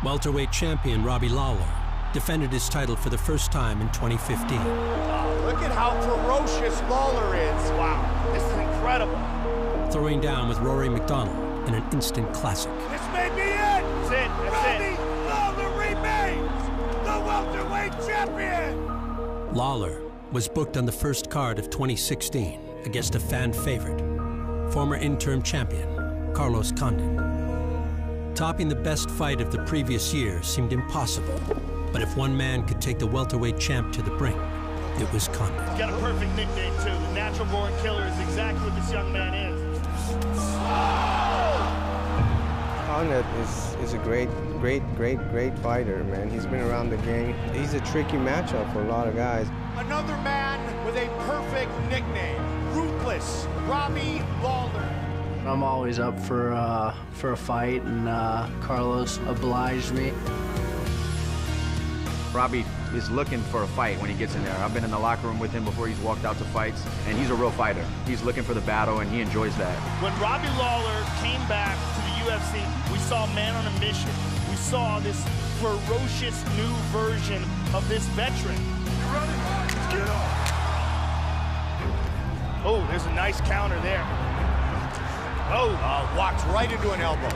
Welterweight champion Robbie Lawler defended his title for the first time in 2015. Oh, look at how ferocious Lawler is. Wow, this is incredible. Throwing down with Rory McDonald in an instant classic. This may be it. That's it. That's it. Lawler remains the welterweight champion. Lawler was booked on the first card of 2016 against a fan favorite, former interim champion Carlos Condit. Topping the best fight of the previous year seemed impossible, but if one man could take the welterweight champ to the brink, it was Condit. He's got a perfect nickname, too. The natural-born killer is exactly what this young man is. Condit is a great fighter, man. He's been around the game. He's a tricky matchup for a lot of guys. Another man with a perfect nickname, Ruthless Robbie Lawler. I'm always up for a fight, and Carlos obliged me. Robbie is looking for a fight when he gets in there. I've been in the locker room with him before he's walked out to fights, and he's a real fighter. He's looking for the battle, and he enjoys that. When Robbie Lawler came back to the UFC, we saw a man on a mission. We saw this ferocious new version of this veteran. You ready? Let's get on. Oh, there's a nice counter there. Oh, walked right into an elbow.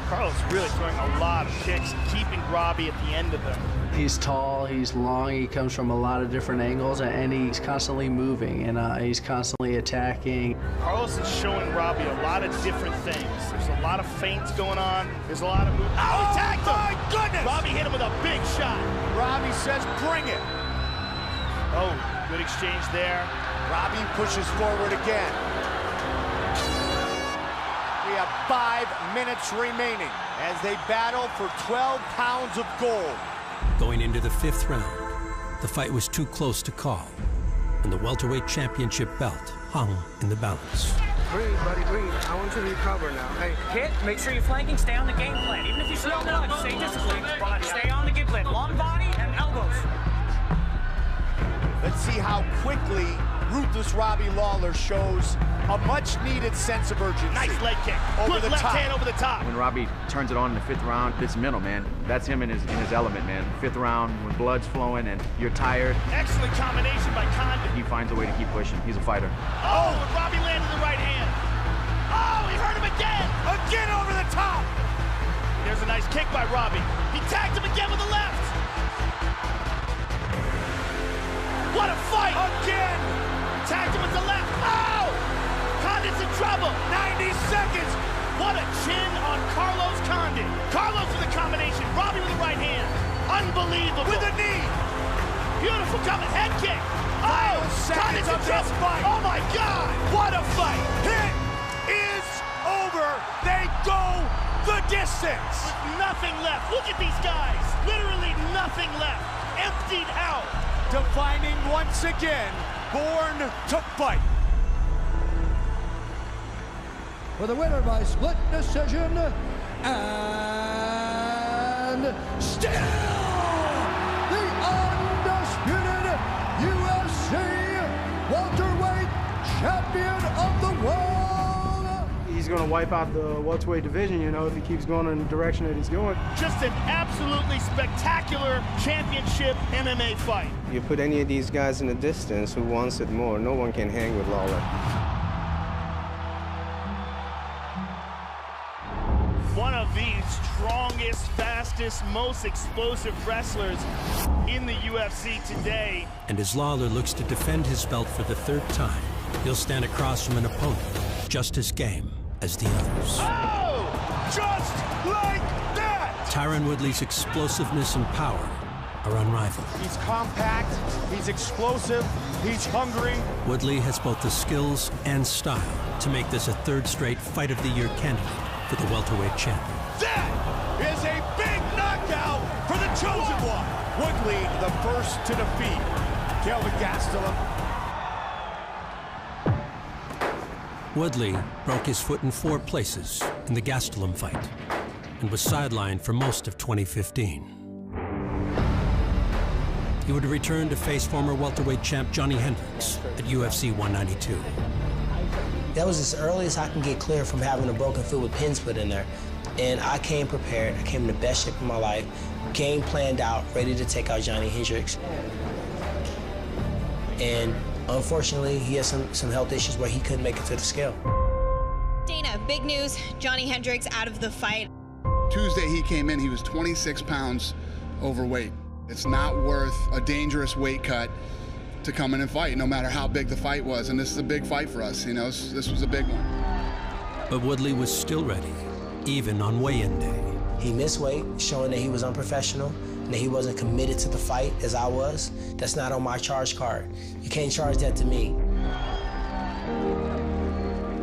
Carlos really throwing a lot of kicks, keeping Robbie at the end of them. He's tall, he's long, he comes from a lot of different angles, and he's constantly moving, and he's constantly attacking. Carlos is showing Robbie a lot of different things. There's a lot of feints going on. There's a lot of movement. Oh, he tagged him! My goodness! Robbie hit him with a big shot. Robbie says, bring it. Oh, good exchange there. Robbie pushes forward again. We have 5 minutes remaining as they battle for 12 pounds of gold. Going into the 5th round, the fight was too close to call, and the welterweight championship belt hung in the balance. Breathe, buddy, breathe. I want you to recover now. Hey, hit, make sure you're flanking, stay on the game plan. Even if you slow down, stay disciplined, but stay on the game plan. Long body and elbows. Let's see how quickly Ruthless Robbie Lawler shows a much-needed sense of urgency. Nice leg kick. Over Good the left top. hand over the top. When Robbie turns it on in the 5th round, it's mental, man. That's him in his element, man. 5th round, when blood's flowing and you're tired, Excellent combination by Condit. he finds a way to keep pushing. He's a fighter. Oh, and Robbie landed the right hand. Oh, he hurt him again. Again over the top. There's a nice kick by Robbie. He tagged him again with the left. What a fight. Again. Tagged him with the left. Oh! Condit's in trouble. 90 seconds. What a chin on Carlos Condit. Carlos with a combination. Robbie with the right hand. Unbelievable. With a knee. Beautiful coming. Head kick. Oh! Seconds Condit's in of this trouble. fight. Oh my God! What a fight! It is over. They go the distance. With nothing left. Look at these guys. Literally nothing left. Emptied out. Defining once again, born to fight. For the winner by split decision, and still the undisputed UFC welterweight champion of the world. He's going to wipe out the welterweight division, you know, if he keeps going in the direction that he's going. Just an absolutely spectacular championship MMA fight. You put any of these guys in the distance, who wants it more? No one can hang with Lawler. One of the strongest, fastest, most explosive wrestlers in the UFC today. And as Lawler looks to defend his belt for the 3rd time, he'll stand across from an opponent just as game as the others. Oh! Just like that! Tyron Woodley's explosiveness and power are unrivaled. He's compact, he's explosive, he's hungry. Woodley has both the skills and style to make this a 3rd straight Fight of the Year candidate for the welterweight champion. That is a big knockout for the chosen one. Woodley, the first to defeat Kelvin Gastelum. Woodley broke his foot in 4 places in the Gastelum fight and was sidelined for most of 2015. He would return to face former welterweight champ Johnny Hendricks at UFC 192. That was as early as I can get clear from having a broken foot with pins put in there. And I came prepared. I came in the best shape of my life, game planned out, ready to take out Johnny Hendricks. And unfortunately, he had some health issues where he couldn't make it to the scale. Dana, big news, Johnny Hendricks out of the fight. Tuesday he came in, he was 26 pounds overweight. It's not worth a dangerous weight cut to come in and fight, no matter how big the fight was. And this is a big fight for us, you know, this was a big one. But Woodley was still ready, even on weigh-in day. He missed weight, showing that he was unprofessional, and that he wasn't committed to the fight as I was. That's not on my charge card. You can't charge that to me.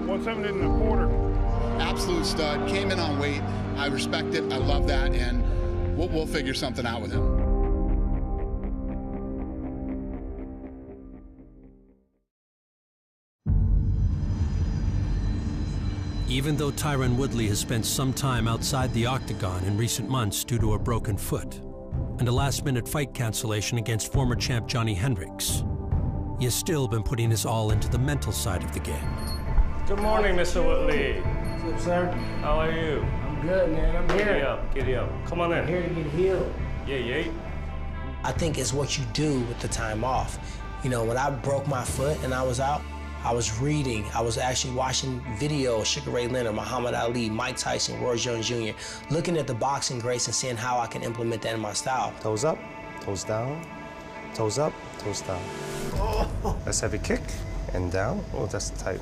170 1/4. Absolute stud, came in on weight. I respect it, I love that, and we'll figure something out with him. Even though Tyron Woodley has spent some time outside the octagon in recent months due to a broken foot and a last-minute fight cancellation against former champ Johnny Hendricks, he has still been putting his all into the mental side of the game. Good morning, Mr. Woodley. What's up, sir? How are you? I'm good, man. I'm here. Giddy up. Come on in. I'm here to get healed. Yeah. I think it's what you do with the time off. You know, when I broke my foot and I was out, I was reading. I was actually watching videos, Sugar Ray Leonard, Muhammad Ali, Mike Tyson, Roy Jones Jr., looking at the boxing greats and seeing how I can implement that in my style. Toes up, toes down, toes up, toes down. Oh. That's heavy kick and down. Oh, that's tight.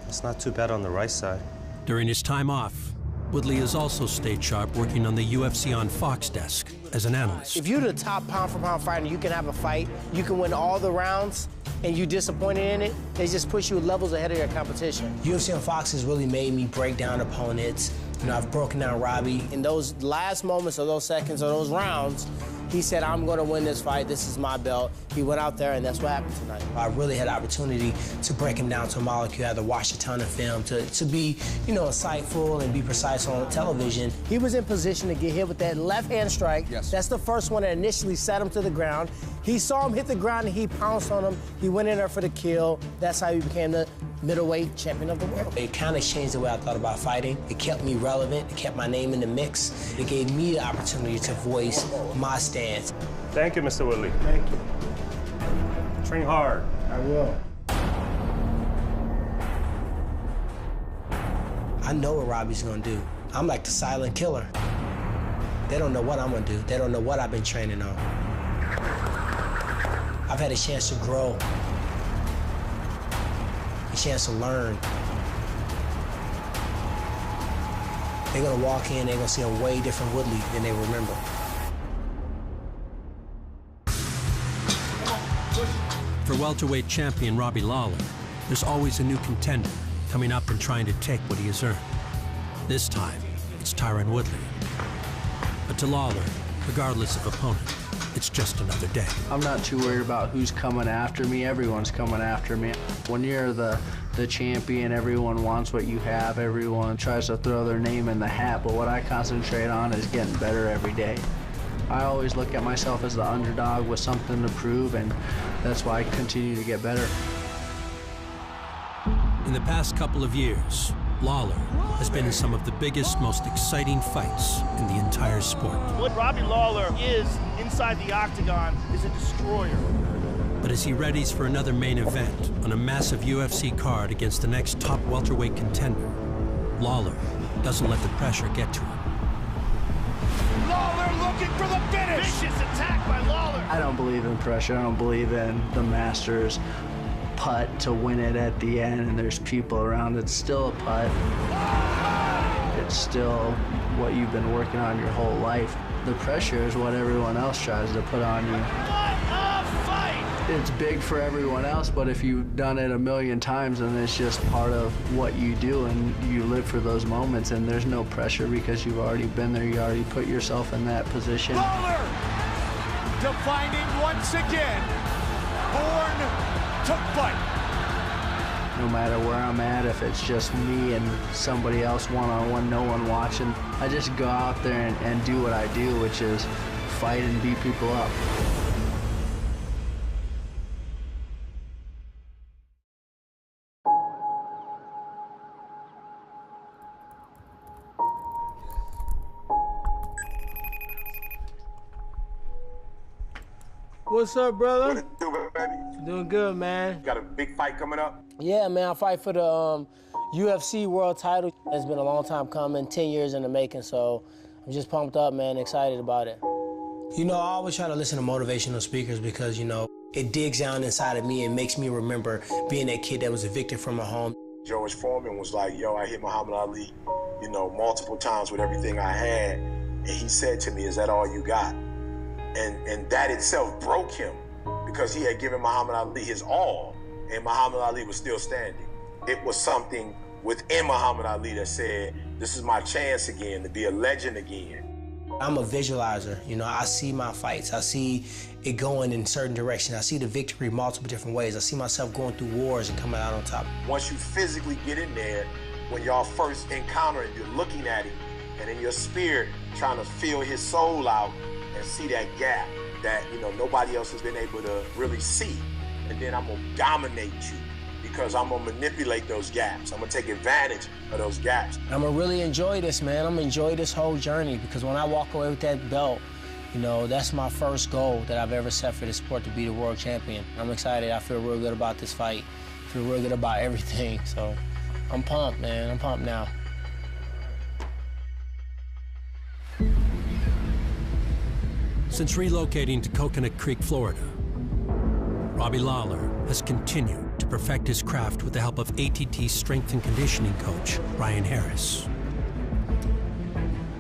That's not too bad on the right side. During his time off, Woodley has also stayed sharp working on the UFC on Fox desk as an analyst. If you're the top pound-for-pound fighter, you can have a fight, you can win all the rounds, and you're disappointed in it, they just push you levels ahead of your competition. UFC on Fox has really made me break down opponents. You know, I've broken down Robbie. In those last moments of those seconds or those rounds, he said, I'm gonna win this fight, this is my belt. He went out there and that's what happened tonight. I really had the opportunity to break him down to a molecule. I had to watch a ton of film to be, you know, insightful and be precise on television. He was in position to get hit with that left hand strike. Yes. That's the first one that initially set him to the ground. He saw him hit the ground and he pounced on him. He went in there for the kill. That's how he became the middleweight champion of the world. It kind of changed the way I thought about fighting. It kept me relevant. It kept my name in the mix. It gave me the opportunity to voice my stance. Thank you, Mr. Woodley. Thank you. Train hard. I will. I know what Robbie's gonna do. I'm like the silent killer. They don't know what I'm gonna do. They don't know what I've been training on. I've had a chance to grow, a chance to learn. They're gonna walk in, they're gonna see a way different Woodley than they remember. For welterweight champion Robbie Lawler, there's always a new contender coming up and trying to take what he has earned. This time, it's Tyron Woodley. But to Lawler, regardless of opponent, it's just another day. I'm not too worried about who's coming after me. Everyone's coming after me. When you're the champion, everyone wants what you have. Everyone tries to throw their name in the hat, but what I concentrate on is getting better every day. I always look at myself as the underdog with something to prove, and that's why I continue to get better. In the past couple of years, Lawler has been in some of the biggest, most exciting fights in the entire sport. What Robbie Lawler is inside the octagon is a destroyer. But as he readies for another main event on a massive UFC card against the next top welterweight contender, Lawler doesn't let the pressure get to him. Lawler looking for the finish. Vicious attack by Lawler. I don't believe in pressure. I don't believe in the Masters putt to win it at the end and there's people around. It's still a putt. It's still what you've been working on your whole life. The pressure is what everyone else tries to put on you. What a fight! It's big for everyone else, but if you've done it a million times, then it's just part of what you do, and you live for those moments, and there's no pressure because you've already been there. You already put yourself in that position. Lawler defining once again, born to fight. No matter where I'm at, if it's just me and somebody else one-on-one, no one watching, I just go out there and do what I do, which is fight and beat people up. What's up, brother? What it do, baby? Doing good, man. Got a big fight coming up? Yeah, man, I fight for the UFC world title. It's been a long time coming, 10 years in the making, so I'm just pumped up, man, excited about it. You know, I always try to listen to motivational speakers because, you know, it digs down inside of me and makes me remember being that kid that was evicted from a home. George Foreman was like, yo, I hit Muhammad Ali, you know, multiple times with everything I had. And he said to me, is that all you got? And that itself broke him because he had given Muhammad Ali his all and Muhammad Ali was still standing. It was something within Muhammad Ali that said, this is my chance again to be a legend again. I'm a visualizer, you know, I see my fights. I see it going in certain directions. I see the victory multiple different ways. I see myself going through wars and coming out on top. Once you physically get in there, when y'all first encounter it, you're looking at him and in your spirit trying to feel his soul out and see that gap that, you know, nobody else has been able to really see. And then I'm gonna dominate you because I'm gonna manipulate those gaps. I'm gonna take advantage of those gaps. I'm gonna really enjoy this, man. I'm gonna enjoy this whole journey because when I walk away with that belt, you know, that's my first goal that I've ever set for the sport, to be the world champion. I'm excited. I feel real good about this fight. I feel real good about everything. So I'm pumped, man. I'm pumped now. Since relocating to Coconut Creek, Florida, Robbie Lawler has continued to perfect his craft with the help of ATT strength and conditioning coach, Brian Harris.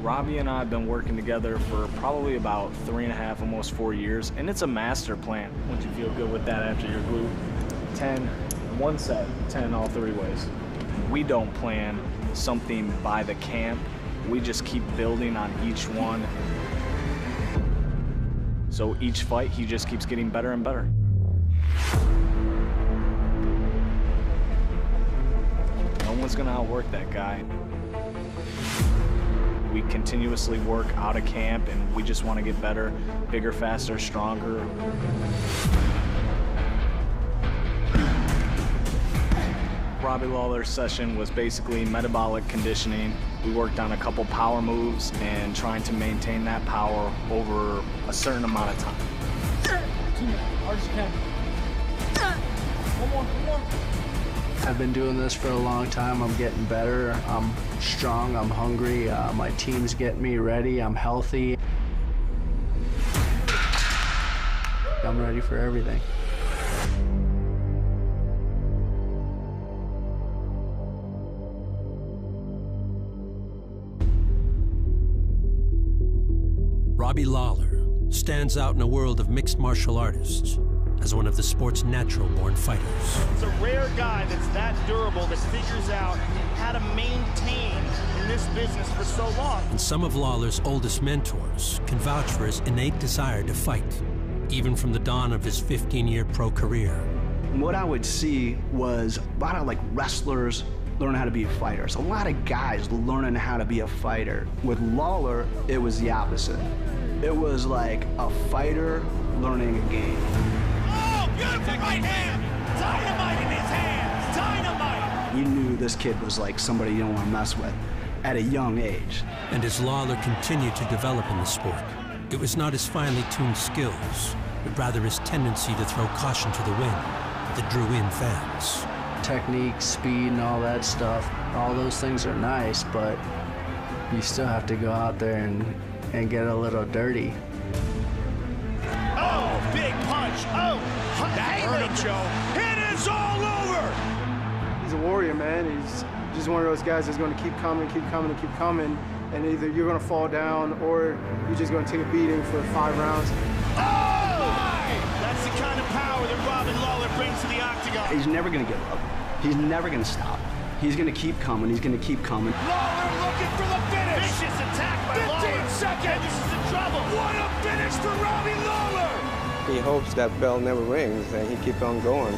Robbie and I have been working together for probably about 3.5, almost 4 years, and it's a master plan. Once you feel good with that after your glute, 10, one set, 10 all 3 ways. We don't plan something by the camp. We just keep building on each one. So each fight, he just keeps getting better and better. No one's gonna outwork that guy. We continuously work out of camp and we just want to get better, bigger, faster, stronger. Robbie Lawler's session was basically metabolic conditioning. We worked on a couple power moves and trying to maintain that power over a certain amount of time. 2 minutes, hard as you can. One more. I've been doing this for a long time. I'm getting better. I'm strong, I'm hungry. My team's getting me ready. I'm healthy. I'm ready for everything. Robbie Lawler stands out in a world of mixed martial artists as one of the sport's natural-born fighters. It's a rare guy that's that durable, that figures out how to maintain in this business for so long. And some of Lawler's oldest mentors can vouch for his innate desire to fight, even from the dawn of his 15-year pro career. What I would see was a lot of wrestlers learning how to be fighters. A lot of guys learning how to be a fighter. With Lawler, it was the opposite. It was like a fighter learning a game. Oh, beautiful right hand! Dynamite in his hands! Dynamite! You knew this kid was like somebody you don't want to mess with at a young age. And as Lawler continued to develop in the sport, it was not his finely tuned skills, but rather his tendency to throw caution to the wind that drew in fans. Technique, speed, and all that stuff, all those things are nice, but you still have to go out there and get a little dirty. Oh, big punch! Oh, that hurt him, Joe. It is all over! He's a warrior, man. He's just one of those guys that's going to keep coming, and either you're going to fall down or you're just going to take a beating for 5 rounds. Oh, my! That's the kind of power that Robbie Lawler brings to the octagon. He's never going to give up. He's never going to stop. He's going to keep coming. He's going to keep coming. Lawler looking for the finish. Vicious attack by 15 seconds. This is in trouble. What a finish for Robbie Lawler. He hopes that bell never rings and he keeps on going.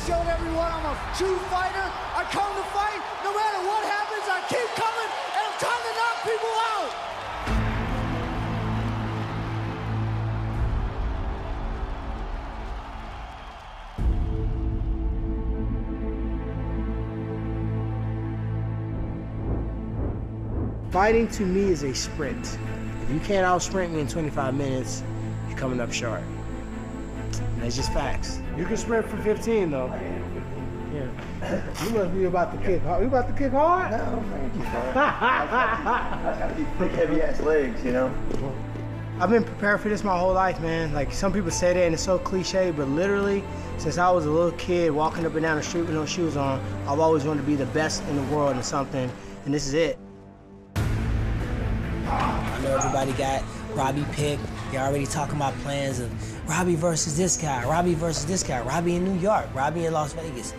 Showed everyone I'm a true fighter. I come to fight. No matter what happens, I keep coming, and I'm trying to knock people out. Fighting to me is a sprint. If you can't out-sprint me in 25 minutes, you coming up short. And that's just facts. You can sprint for 15 though. Yeah. You must be about to kick hard. You about to kick hard? No, thank you, bro. I got these big, heavy-ass legs, you know? I've been prepared for this my whole life, man. Like, some people say that and it's so cliche, but literally, since I was a little kid walking up and down the street with no shoes on, I've always wanted to be the best in the world in something, and this is it. I know everybody got Robbie picked. They're already talking about plans of Robbie versus this guy, Robbie versus this guy, Robbie in New York, Robbie in Las Vegas.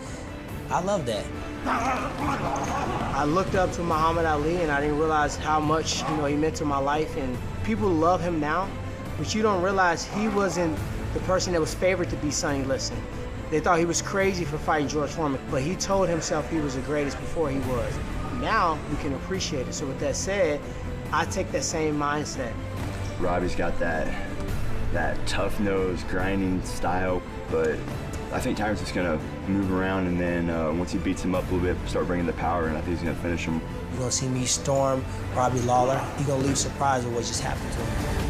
I love that. I looked up to Muhammad Ali and I didn't realize how much, he meant to my life, and people love him now, but you don't realize he wasn't the person that was favored to be Sonny Liston. They thought he was crazy for fighting George Foreman, but he told himself he was the greatest before he was. Now we can appreciate it. So with that said, I take that same mindset. Robbie's got that tough-nosed, grinding style, but I think Tyron's just gonna move around, and then once he beats him up a little bit, start bringing the power, and I think he's gonna finish him. You're gonna see me storm Robbie Lawler. He's gonna leave surprised with what just happened to him.